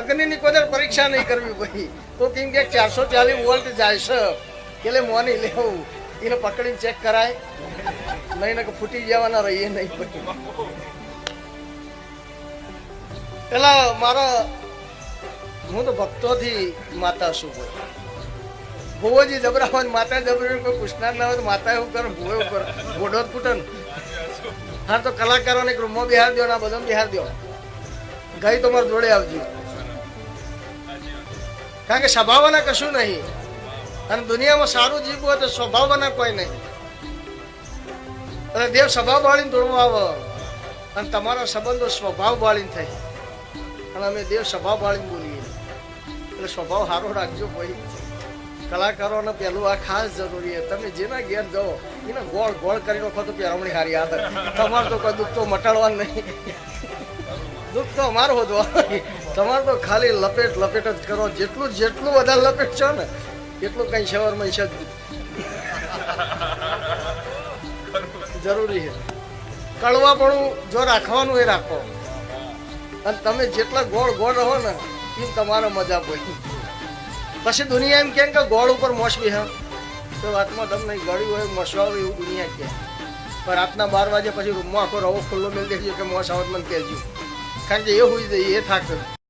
અગ્નિની કોઈ પરીક્ષા નહીં કરવી ભાઈ. તો કેમ કે 440 વોલ્ટ જાય છે એટલે મોની લેવું એને પકડીને ચેક કરાય નહીં ને ફૂટી જવાના રહીએ નહીં ભાઈ. પેલા મારા હું તો ભક્તોથી માતા છું ભાઈ. ભુવોજી જબરાવાન માતા જબરી કોઈ પૂછનાર ના હોય તો માતા એવું કરે ભુવો એવું કરે ગોડો જ ફૂટે ને. હા તો કલાકારોને એક રૂમમાં બિહાર દો ના બધા બિહાર દો ગઈ તો મારા જોડે આવજો. કારણ કે સ્વભાવના કશું નહીં અને દુનિયામાં સારું જીવવું હોય તો સ્વભાવના કોઈ નહીં. અને દેવ સ્વભાવ વાળીને તોડવા આવે અને તમારા સંબંધો સ્વભાવ વાળીને થાય અને અમે દેવ સ્વભાવ વાળીને બોલીએ એટલે સ્વભાવ સારો રાખજો ભાઈ. કલાકારોને પહેલું આ ખાસ જરૂરી છે. તમે જેના ઘેર જાઓ એને ગોળ ગોળ કરી નાખો તો પહેરવણી સારી આદત. તમારે તો કોઈ દુઃખ તો મટાડવાનું નહીં. દુઃખ તો અમારું હોતું તમારે તો ખાલી લપેટ લપેટ જ કરો. જેટલું વધારે લપેટ છો ને એટલું કઈ શવરમાં છે જરૂરી છે. કડવાપણું જો રાખવાનું એ રાખો અને તમે જેટલા ગોળ ગોળ રહો ને એમ તમારે મજા પડી. પછી દુનિયા એમ કેમ કે ગોળ ઉપર મોસ બી હા તો વાતમાં તમને ગળ્યું હોય મોસવા હોય એવું દુનિયા કે. પણ રાતના 12 વાગે પછી રૂમમાં આખો રવો ખુલ્લો મેળ દેખજો કે મોસ આવત મને કહેજો. કારણ કે એ હોઈ જાય એ થાક